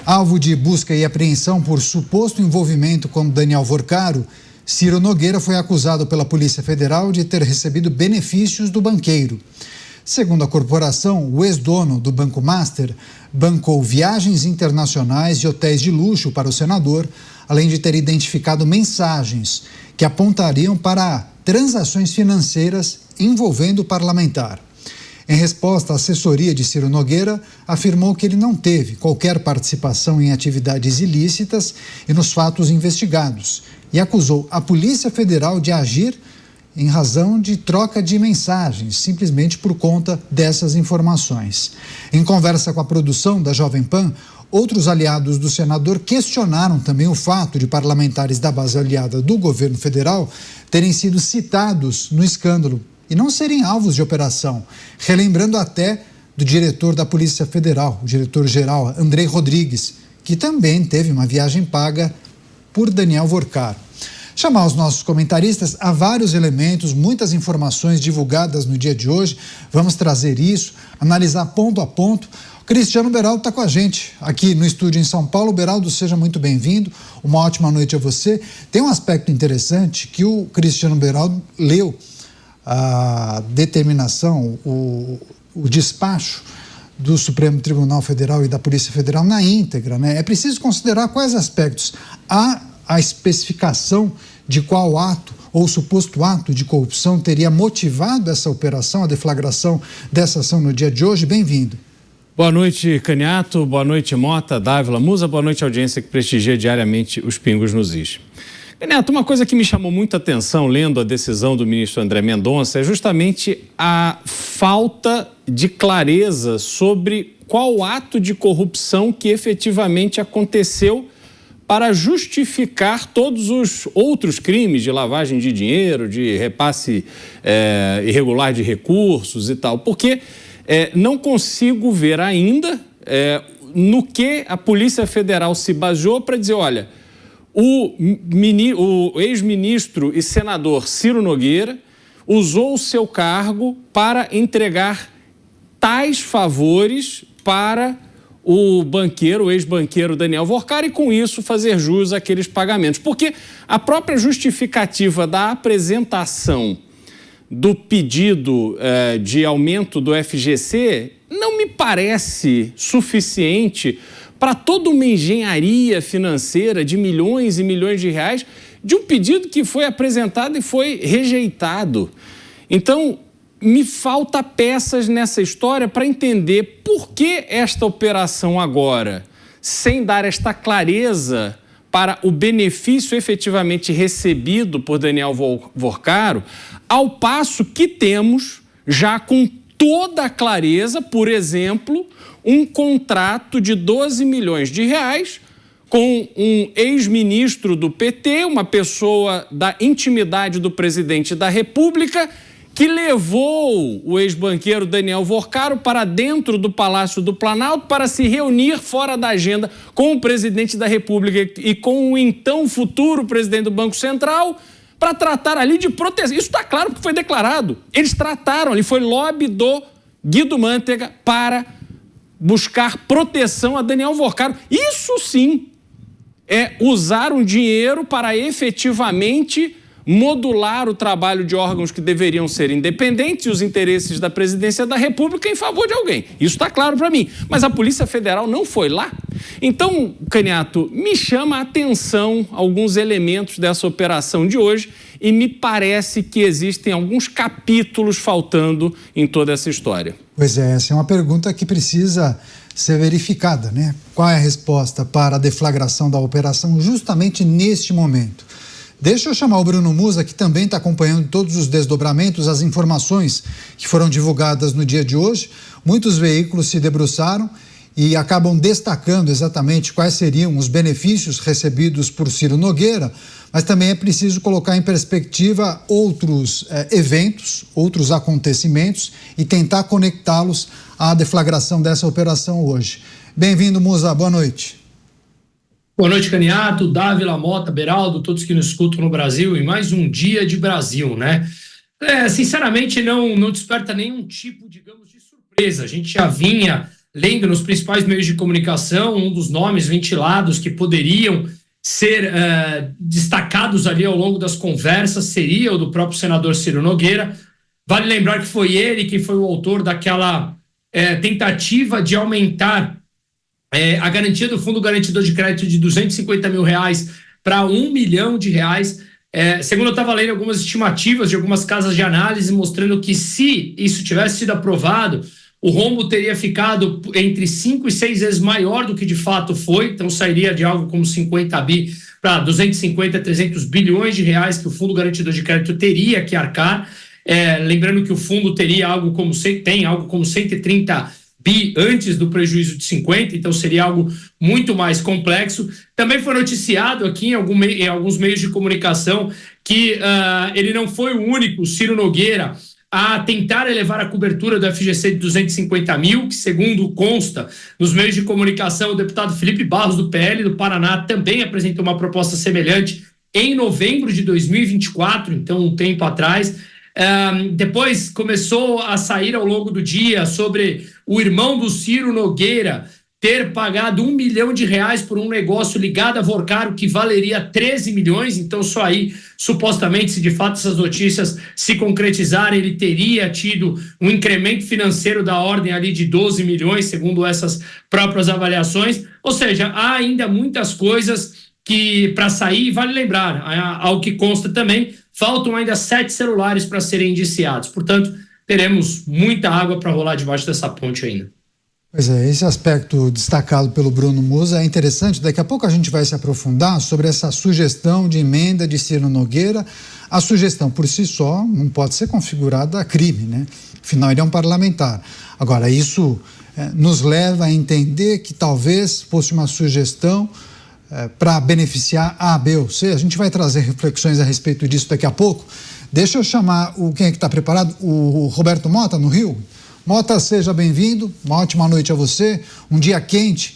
Alvo de busca e apreensão por suposto envolvimento com Daniel Vorcaro, Ciro Nogueira foi acusado pela Polícia Federal de ter recebido benefícios do banqueiro. Segundo a corporação, o ex-dono do Banco Master bancou viagens internacionais e hotéis de luxo para o senador, além de ter identificado mensagens que apontariam para transações financeiras envolvendo o parlamentar. Em resposta, a assessoria de Ciro Nogueira afirmou que ele não teve qualquer participação em atividades ilícitas e nos fatos investigados e acusou a Polícia Federal de agir em razão de troca de mensagens, simplesmente por conta dessas informações. Em conversa com a produção da Jovem Pan, outros aliados do senador questionaram também o fato de parlamentares da base aliada do governo federal terem sido citados no escândalo e não serem alvos de operação, relembrando até do diretor da Polícia Federal, o diretor-geral Andrei Rodrigues, que também teve uma viagem paga por Daniel Vorcaro. Chamar os nossos comentaristas, há vários elementos, muitas informações divulgadas no dia de hoje. Vamos trazer isso, analisar ponto a ponto. O Cristiano Beraldo está com a gente aqui no estúdio em São Paulo. Beraldo, seja muito bem-vindo. Uma ótima noite a você. Tem um aspecto interessante que o Cristiano Beraldo leu a determinação, o despacho do Supremo Tribunal Federal e da Polícia Federal na íntegra, né? É preciso considerar quais aspectos. Há a especificação de qual ato ou suposto ato de corrupção teria motivado essa operação, a deflagração dessa ação no dia de hoje. Bem-vindo. Boa noite, Caniato. Boa noite, Mota, Dávila, Musa. Boa noite, audiência que prestigia diariamente os Pingos nos Is. Caniato, uma coisa que me chamou muita atenção lendo a decisão do ministro André Mendonça é justamente a falta de clareza sobre qual ato de corrupção que efetivamente aconteceu para justificar todos os outros crimes de lavagem de dinheiro, de repasse irregular de recursos e tal. Porque não consigo ver ainda no que a Polícia Federal se baseou para dizer, olha, o ex-ministro e senador Ciro Nogueira usou o seu cargo para entregar tais favores para o banqueiro, o ex-banqueiro Daniel Vorcaro, e com isso fazer jus àqueles pagamentos. Porque a própria justificativa da apresentação do pedido de aumento do FGC não me parece suficiente para toda uma engenharia financeira de milhões e milhões de reais de um pedido que foi apresentado e foi rejeitado. Então, me falta peças nessa história para entender por que esta operação agora, sem dar esta clareza para o benefício efetivamente recebido por Daniel Vorcaro, ao passo que temos, já com toda a clareza, por exemplo, um contrato de 12 milhões de reais com um ex-ministro do PT, uma pessoa da intimidade do presidente da República, que levou o ex-banqueiro Daniel Vorcaro para dentro do Palácio do Planalto para se reunir fora da agenda com o presidente da República e com o então futuro presidente do Banco Central para tratar ali de proteção. Isso está claro que foi declarado. Eles trataram ali, foi lobby do Guido Mantega para buscar proteção a Daniel Vorcaro. Isso sim é usar um dinheiro para efetivamente modular o trabalho de órgãos que deveriam ser independentes e os interesses da presidência da República em favor de alguém. Isso está claro para mim. Mas a Polícia Federal não foi lá. Então, Caniato, me chama a atenção alguns elementos dessa operação de hoje e me parece que existem alguns capítulos faltando em toda essa história. Pois é, essa é uma pergunta que precisa ser verificada, né? Qual é a resposta para a deflagração da operação justamente neste momento? Deixa eu chamar o Bruno Musa, que também está acompanhando todos os desdobramentos, as informações que foram divulgadas no dia de hoje. Muitos veículos se debruçaram e acabam destacando exatamente quais seriam os benefícios recebidos por Ciro Nogueira, mas também é preciso colocar em perspectiva outros eventos, outros acontecimentos e tentar conectá-los à deflagração dessa operação hoje. Bem-vindo, Musa, boa noite. Boa noite, Caniato, Dávila, Mota, Beraldo, todos que nos escutam no Brasil, em mais um dia de Brasil, né? Sinceramente, não desperta nenhum tipo, digamos, de surpresa. A gente já vinha lendo nos principais meios de comunicação, um dos nomes ventilados que poderiam ser destacados ali ao longo das conversas seria o do próprio senador Ciro Nogueira. Vale lembrar que foi ele que foi o autor daquela tentativa de aumentar a garantia do Fundo Garantidor de Crédito de R$250 mil para R$1 milhão. Segundo eu estava lendo algumas estimativas de algumas casas de análise mostrando que se isso tivesse sido aprovado, o rombo teria ficado entre 5 e 6 vezes maior do que de fato foi, então sairia de algo como 50 bi para 250, 300 bilhões de reais que o Fundo Garantidor de Crédito teria que arcar. Lembrando que o fundo teria tem algo como 130 bi antes do prejuízo de 50, então seria algo muito mais complexo. Também foi noticiado aqui em alguns meios de comunicação que ele não foi o único, Ciro Nogueira, a tentar elevar a cobertura do FGC de 250 mil, que segundo consta nos meios de comunicação, o deputado Felipe Barros do PL do Paraná também apresentou uma proposta semelhante em novembro de 2024, então um tempo atrás. Depois começou a sair ao longo do dia sobre o irmão do Ciro Nogueira ter pagado R$1 milhão por um negócio ligado a Vorcaro que valeria 13 milhões, então só aí, supostamente, se de fato essas notícias se concretizarem, ele teria tido um incremento financeiro da ordem ali de 12 milhões, segundo essas próprias avaliações. Ou seja, há ainda muitas coisas que para sair, vale lembrar, ao que consta também, faltam ainda 7 celulares para serem indiciados. Portanto, teremos muita água para rolar debaixo dessa ponte ainda. Pois é, esse aspecto destacado pelo Bruno Musa é interessante. Daqui a pouco a gente vai se aprofundar sobre essa sugestão de emenda de Ciro Nogueira. A sugestão por si só não pode ser configurada a crime, né? Afinal, ele é um parlamentar. Agora, isso nos leva a entender que talvez fosse uma sugestão para beneficiar A, B ou C. A gente vai trazer reflexões a respeito disso daqui a pouco. Deixa eu chamar quem é que está preparado? O Roberto Mota, no Rio. Mota, seja bem-vindo, uma ótima noite a você, um dia quente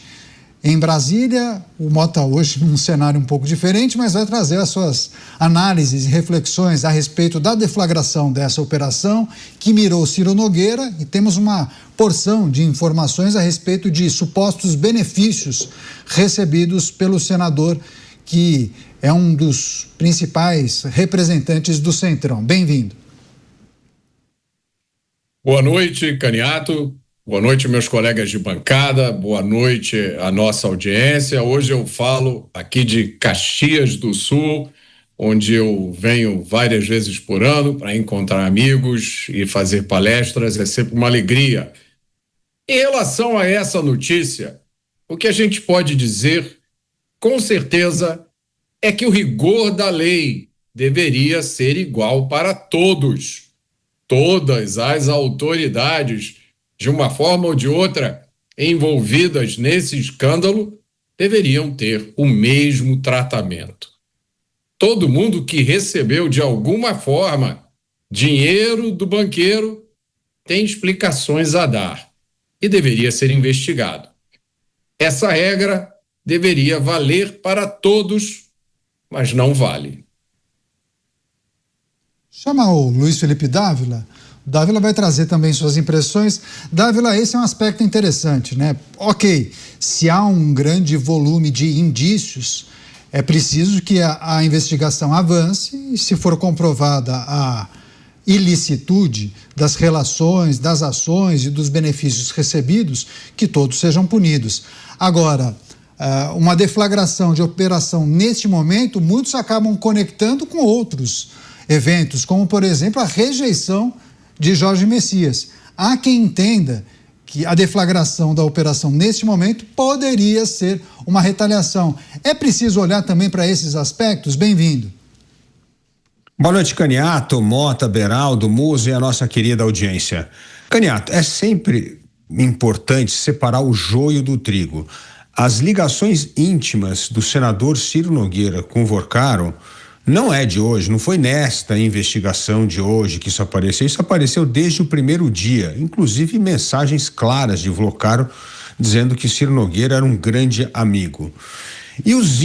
em Brasília. O Mota hoje num cenário um pouco diferente, mas vai trazer as suas análises e reflexões a respeito da deflagração dessa operação que mirou Ciro Nogueira, e temos uma porção de informações a respeito de supostos benefícios recebidos pelo senador, que é um dos principais representantes do Centrão. Bem-vindo. Boa noite, Caniato. Boa noite, meus colegas de bancada. Boa noite à nossa audiência. Hoje eu falo aqui de Caxias do Sul, onde eu venho várias vezes por ano para encontrar amigos e fazer palestras. É sempre uma alegria. Em relação a essa notícia, o que a gente pode dizer, com certeza, é que o rigor da lei deveria ser igual para todos. Todas as autoridades, de uma forma ou de outra, envolvidas nesse escândalo, deveriam ter o mesmo tratamento. Todo mundo que recebeu, de alguma forma, dinheiro do banqueiro tem explicações a dar e deveria ser investigado. Essa regra deveria valer para todos, mas não vale. Chama o Luiz Felipe Dávila. O Dávila vai trazer também suas impressões. Dávila, esse é um aspecto interessante, né? Ok, se há um grande volume de indícios, é preciso que a investigação avance e, se for comprovada a ilicitude das relações, das ações e dos benefícios recebidos, que todos sejam punidos. Agora, uma deflagração de operação neste momento, muitos acabam conectando com outros eventos, como, por exemplo, a rejeição de Jorge Messias. Há quem entenda que a deflagração da operação neste momento poderia ser uma retaliação. É preciso olhar também para esses aspectos? Bem-vindo. Boa noite, Caniato, Mota, Beraldo, Musa e a nossa querida audiência. Caniato, é sempre importante separar o joio do trigo. As ligações íntimas do senador Ciro Nogueira com Vorcaro não é de hoje, não foi nesta investigação de hoje que isso apareceu desde o primeiro dia, inclusive mensagens claras de Vorcaro dizendo que Ciro Nogueira era um grande amigo. E os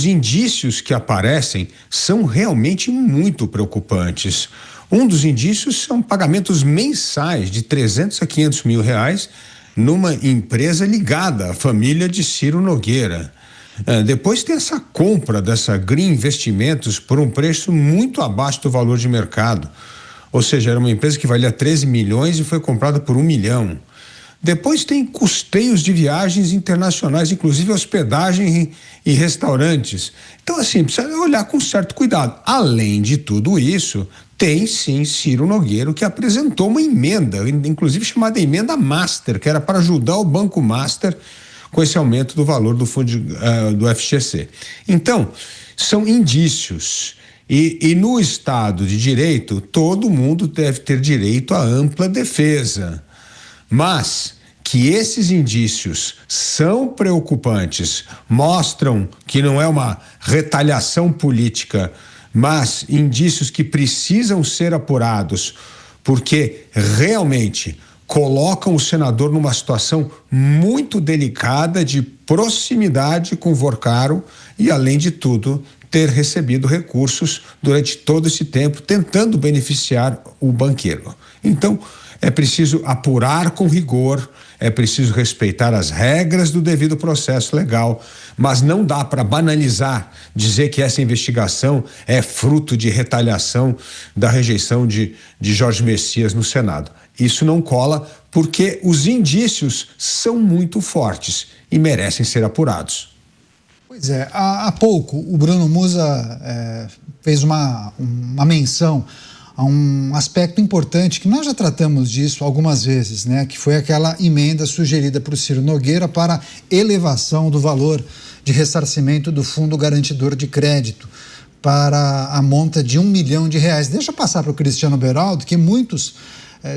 indícios que aparecem são realmente muito preocupantes. Um dos indícios são pagamentos mensais de 300 a 500 mil reais numa empresa ligada à família de Ciro Nogueira. Depois tem essa compra dessa Green Investimentos por um preço muito abaixo do valor de mercado. Ou seja, era uma empresa que valia 13 milhões e foi comprada por 1 milhão. Depois tem custeios de viagens internacionais, inclusive hospedagem e restaurantes. Então, assim, precisa olhar com certo cuidado. Além de tudo isso, tem sim Ciro Nogueira, que apresentou uma emenda, inclusive chamada emenda Master, que era para ajudar o Banco Master com esse aumento do valor do fundo do FGC. Então, são indícios. E no Estado de Direito, todo mundo deve ter direito à ampla defesa. Mas que esses indícios são preocupantes, mostram que não é uma retaliação política, mas indícios que precisam ser apurados, porque realmente colocam o senador numa situação muito delicada de proximidade com o Vorcaro e, além de tudo, ter recebido recursos durante todo esse tempo tentando beneficiar o banqueiro. Então, é preciso apurar com rigor, é preciso respeitar as regras do devido processo legal, mas não dá para banalizar, dizer que essa investigação é fruto de retaliação da rejeição de Jorge Messias no Senado. Isso não cola porque os indícios são muito fortes e merecem ser apurados. Pois é, há pouco o Bruno Musa fez uma menção a um aspecto importante que nós já tratamos disso algumas vezes, né? Que foi aquela emenda sugerida por Ciro Nogueira para elevação do valor de ressarcimento do Fundo Garantidor de Crédito para a monta de R$1 milhão. Deixa eu passar para o Cristiano Beraldo, que muitos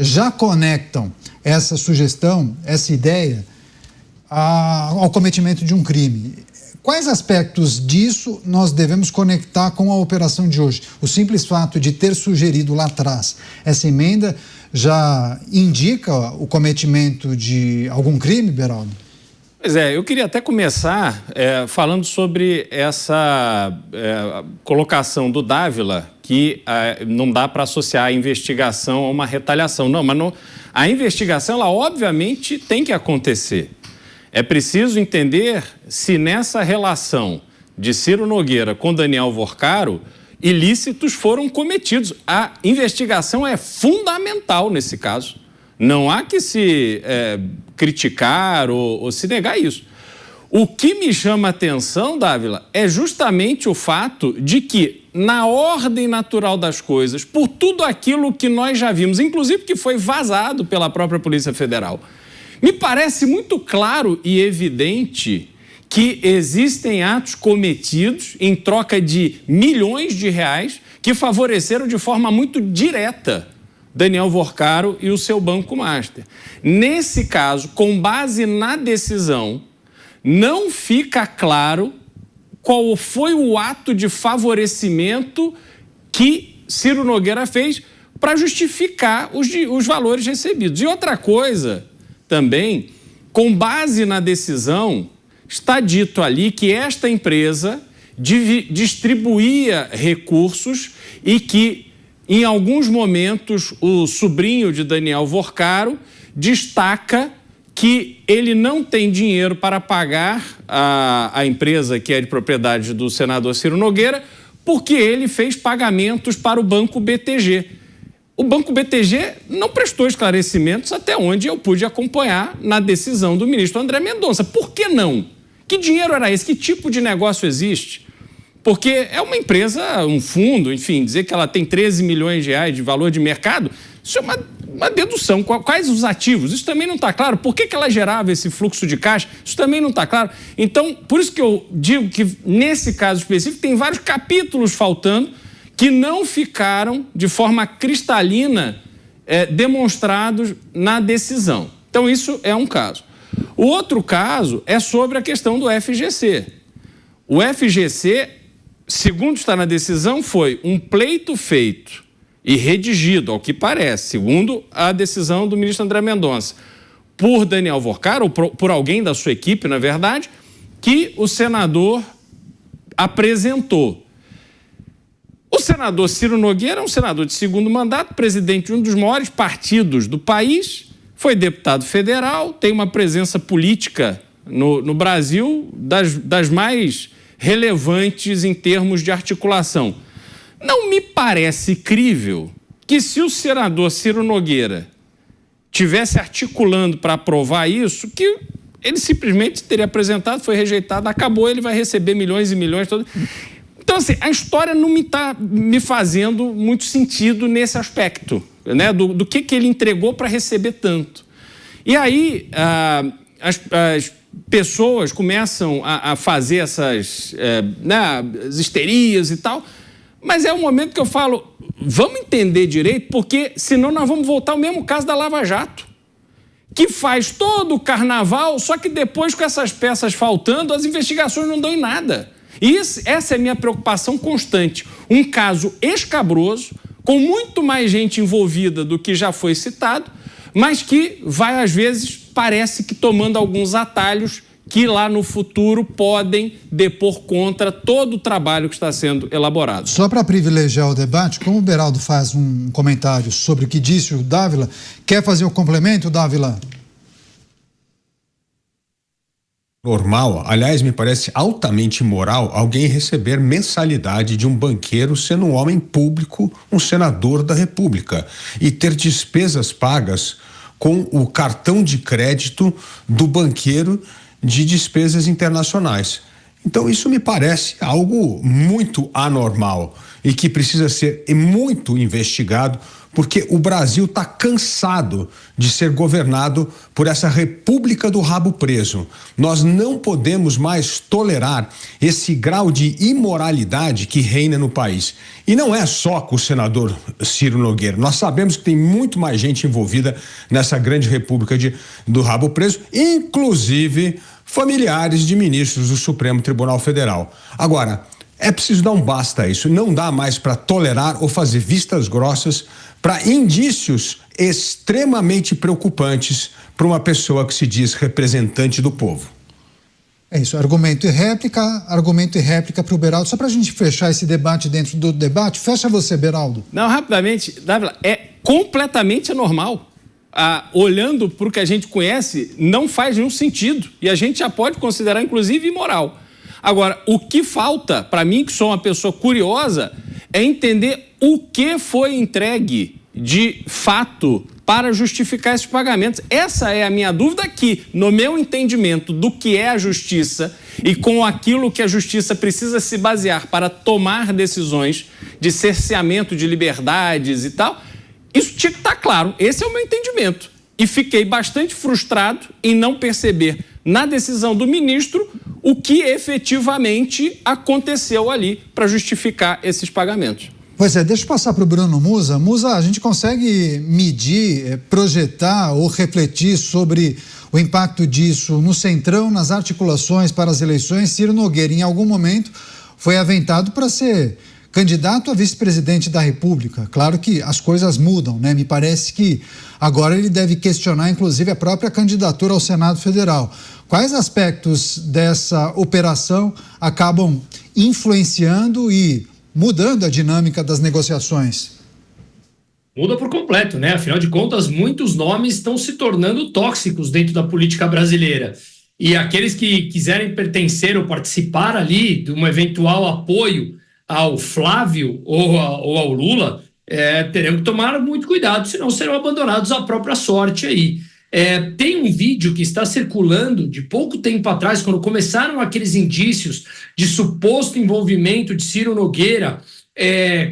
já conectam essa sugestão, essa ideia ao cometimento de um crime. Quais aspectos disso nós devemos conectar com a operação de hoje? O simples fato de ter sugerido lá atrás essa emenda já indica o cometimento de algum crime, Beraldo? Pois é, eu queria até começar falando sobre essa colocação do Dávila, que não dá para associar a investigação a uma retaliação. Não, mas a investigação, ela obviamente tem que acontecer. É preciso entender se nessa relação de Ciro Nogueira com Daniel Vorcaro, ilícitos foram cometidos. A investigação é fundamental nesse caso. Não há que se criticar ou se negar isso. O que me chama a atenção, Dávila, é justamente o fato de que, na ordem natural das coisas, por tudo aquilo que nós já vimos, inclusive que foi vazado pela própria Polícia Federal, me parece muito claro e evidente que existem atos cometidos em troca de milhões de reais que favoreceram de forma muito direta Daniel Vorcaro e o seu Banco Master. Nesse caso, com base na decisão, não fica claro qual foi o ato de favorecimento que Ciro Nogueira fez para justificar os valores recebidos. E outra coisa também, com base na decisão, está dito ali que esta empresa distribuía recursos e que, em alguns momentos, o sobrinho de Daniel Vorcaro destaca que ele não tem dinheiro para pagar a empresa que é de propriedade do senador Ciro Nogueira, porque ele fez pagamentos para o Banco BTG. O Banco BTG não prestou esclarecimentos até onde eu pude acompanhar na decisão do ministro André Mendonça. Por que não? Que dinheiro era esse? Que tipo de negócio existe? Porque é uma empresa, um fundo, enfim, dizer que ela tem 13 milhões de reais de valor de mercado, isso é uma dedução. Quais os ativos? Isso também não está claro. Por que ela gerava esse fluxo de caixa? Isso também não está claro. Então, por isso que eu digo que, nesse caso específico, tem vários capítulos faltando que não ficaram de forma cristalina demonstrados na decisão. Então, isso é um caso. O outro caso é sobre a questão do FGC. O FGC, segundo está na decisão, foi um pleito feito e redigido, ao que parece, segundo a decisão do ministro André Mendonça, por Daniel Vorcaro, ou por alguém da sua equipe, na verdade, que o senador apresentou. O senador Ciro Nogueira é um senador de segundo mandato, presidente de um dos maiores partidos do país, foi deputado federal, tem uma presença política no Brasil das mais relevantes em termos de articulação. Não me parece crível que, se o senador Ciro Nogueira tivesse articulando para aprovar isso, que ele simplesmente teria apresentado, foi rejeitado, acabou, ele vai receber milhões e milhões. Então, assim, a história não está me fazendo muito sentido nesse aspecto, né? Do que ele entregou para receber tanto. E aí, as pessoas começam a fazer essas as histerias e tal, mas é um momento que eu falo, vamos entender direito, porque senão nós vamos voltar ao mesmo caso da Lava Jato, que faz todo o carnaval, só que depois, com essas peças faltando, as investigações não dão em nada. E essa é a minha preocupação constante. Um caso escabroso, com muito mais gente envolvida do que já foi citado, mas que vai, às vezes, parece que tomando alguns atalhos que lá no futuro podem depor contra todo o trabalho que está sendo elaborado. Só para privilegiar o debate, como o Beraldo faz um comentário sobre o que disse o Dávila, quer fazer o complemento, Dávila? Normal, aliás, me parece altamente imoral alguém receber mensalidade de um banqueiro sendo um homem público, um senador da República, e ter despesas pagas com o cartão de crédito do banqueiro de despesas internacionais. Então, isso me parece algo muito anormal e que precisa ser muito investigado, porque o Brasil está cansado de ser governado por essa república do rabo preso. Nós não podemos mais tolerar esse grau de imoralidade que reina no país. E não é só com o senador Ciro Nogueira. Nós sabemos que tem muito mais gente envolvida nessa grande república do rabo preso, inclusive familiares de ministros do Supremo Tribunal Federal. Agora, é preciso dar um basta a isso. Não dá mais para tolerar ou fazer vistas grossas para indícios extremamente preocupantes para uma pessoa que se diz representante do povo. É isso, argumento e réplica para o Beraldo. Só para a gente fechar esse debate dentro do debate, fecha você, Beraldo. Não, rapidamente, Dávila, é completamente anormal. Olhando para o que a gente conhece, não faz nenhum sentido. E a gente já pode considerar, inclusive, imoral. Agora, o que falta, para mim, que sou uma pessoa curiosa, é entender o que foi entregue de fato para justificar esses pagamentos. Essa é a minha dúvida que, no meu entendimento do que é a justiça e com aquilo que a justiça precisa se basear para tomar decisões de cerceamento de liberdades e tal, isso tinha que estar claro. Esse é o meu entendimento. E fiquei bastante frustrado em não perceber na decisão do ministro o que efetivamente aconteceu ali para justificar esses pagamentos. Pois é, deixa eu passar para o Bruno Musa. Musa, a gente consegue medir, projetar ou refletir sobre o impacto disso no Centrão, nas articulações para as eleições? Ciro Nogueira, em algum momento, foi aventado para ser candidato a vice-presidente da República. Claro que as coisas mudam, né? Me parece que agora ele deve questionar, inclusive, a própria candidatura ao Senado Federal. Quais aspectos dessa operação acabam influenciando e mudando a dinâmica das negociações? Muda por completo, né? Afinal de contas, muitos nomes estão se tornando tóxicos dentro da política brasileira. E aqueles que quiserem pertencer ou participar ali de um eventual apoio ao Flávio ou ao Lula, terão que tomar muito cuidado, senão serão abandonados à própria sorte aí. Tem um vídeo que está circulando de pouco tempo atrás, quando começaram aqueles indícios de suposto envolvimento de Ciro Nogueira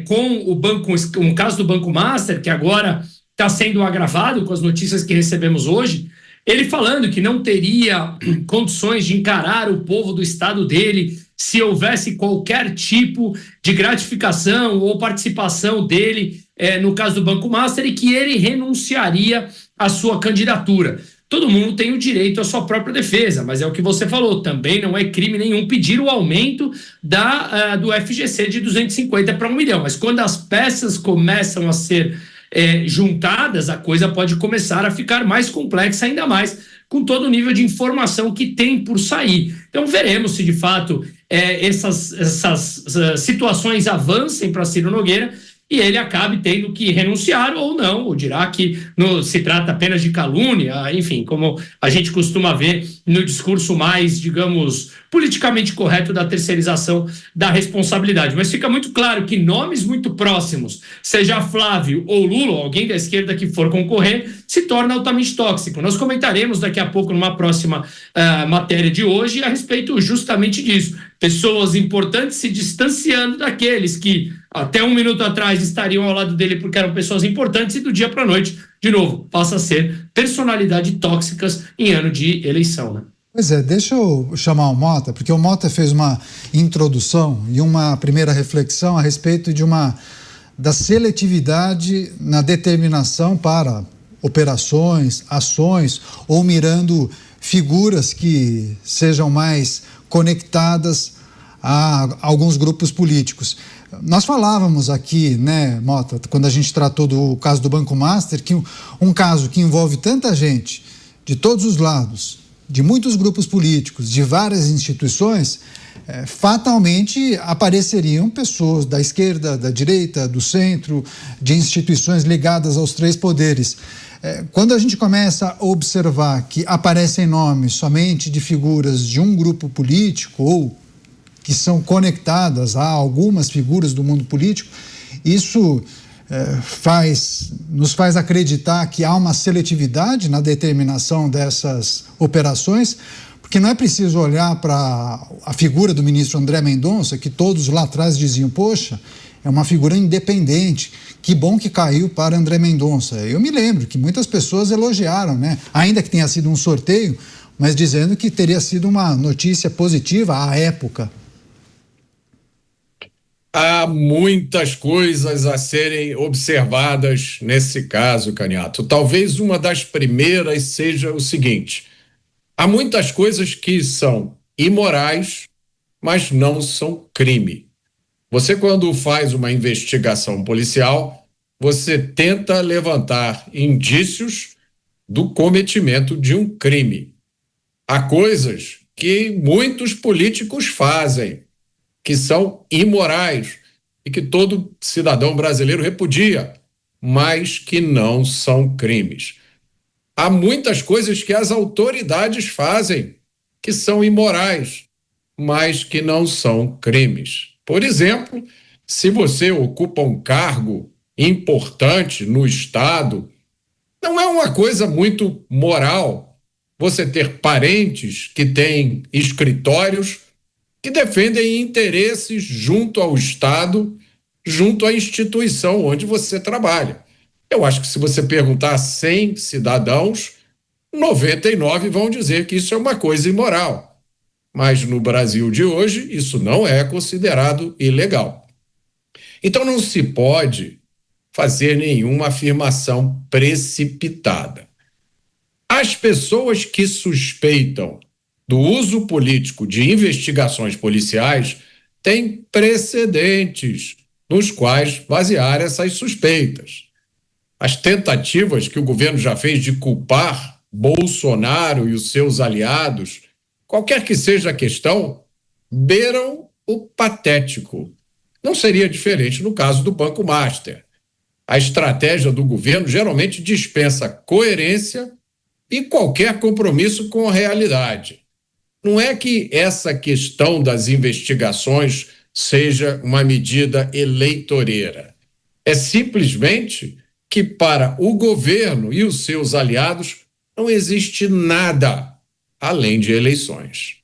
com o caso do Banco Master, que agora está sendo agravado com as notícias que recebemos hoje, ele falando que não teria condições de encarar o povo do estado dele se houvesse qualquer tipo de gratificação ou participação dele no caso do Banco Master, e que ele renunciaria à sua candidatura. Todo mundo tem o direito à sua própria defesa, mas é o que você falou, também não é crime nenhum pedir o aumento do FGC de 250 para 1 milhão, mas quando as peças começam a ser juntadas, a coisa pode começar a ficar mais complexa, ainda mais com todo o nível de informação que tem por sair. Então veremos se de fato essas situações avancem para Ciro Nogueira e ele acabe tendo que renunciar ou não, ou dirá que se trata apenas de calúnia, enfim, como a gente costuma ver no discurso mais, digamos, politicamente correto da terceirização da responsabilidade. Mas fica muito claro que nomes muito próximos, seja Flávio ou Lula, ou alguém da esquerda que for concorrer, se torna altamente tóxico. Nós comentaremos daqui a pouco, numa próxima matéria de hoje, a respeito justamente disso. Pessoas importantes se distanciando daqueles que até um minuto atrás estariam ao lado dele porque eram pessoas importantes, e do dia para a noite, de novo, passa a ser personalidades tóxicas em ano de eleição, né? Pois é, deixa eu chamar o Mota, porque o Mota fez uma introdução e uma primeira reflexão a respeito da seletividade na determinação para operações, ações, ou mirando figuras que sejam mais conectadas a alguns grupos políticos. Nós falávamos aqui, né, Mota, quando a gente tratou do caso do Banco Master, que um caso que envolve tanta gente de todos os lados, de muitos grupos políticos, de várias instituições, fatalmente apareceriam pessoas da esquerda, da direita, do centro, de instituições ligadas aos três poderes. Quando a gente começa a observar que aparecem nomes somente de figuras de um grupo político ou que são conectadas a algumas figuras do mundo político, isso nos faz acreditar que há uma seletividade na determinação dessas operações, porque não é preciso olhar para a figura do ministro André Mendonça, que todos lá atrás diziam, poxa, é uma figura independente, que bom que caiu para André Mendonça. Eu me lembro que muitas pessoas elogiaram, né? Ainda que tenha sido um sorteio, mas dizendo que teria sido uma notícia positiva à época. Há muitas coisas a serem observadas nesse caso, Caniato. Talvez uma das primeiras seja o seguinte: há muitas coisas que são imorais, mas não são crime. Você, quando faz uma investigação policial, você tenta levantar indícios do cometimento de um crime. Há coisas que muitos políticos fazem, que são imorais e que todo cidadão brasileiro repudia, mas que não são crimes. Há muitas coisas que as autoridades fazem que são imorais, mas que não são crimes. Por exemplo, se você ocupa um cargo importante no Estado, não é uma coisa muito moral você ter parentes que têm escritórios que defendem interesses junto ao Estado, junto à instituição onde você trabalha. Eu acho que se você perguntar a 100 cidadãos, 99 vão dizer que isso é uma coisa imoral. Mas no Brasil de hoje, isso não é considerado ilegal. Então não se pode fazer nenhuma afirmação precipitada. As pessoas que suspeitam do uso político de investigações policiais têm precedentes nos quais basear essas suspeitas. As tentativas que o governo já fez de culpar Bolsonaro e os seus aliados, qualquer que seja a questão, beiram o patético. Não seria diferente no caso do Banco Master. A estratégia do governo geralmente dispensa coerência e qualquer compromisso com a realidade. Não é que essa questão das investigações seja uma medida eleitoreira. É simplesmente que para o governo e os seus aliados não existe nada além de eleições.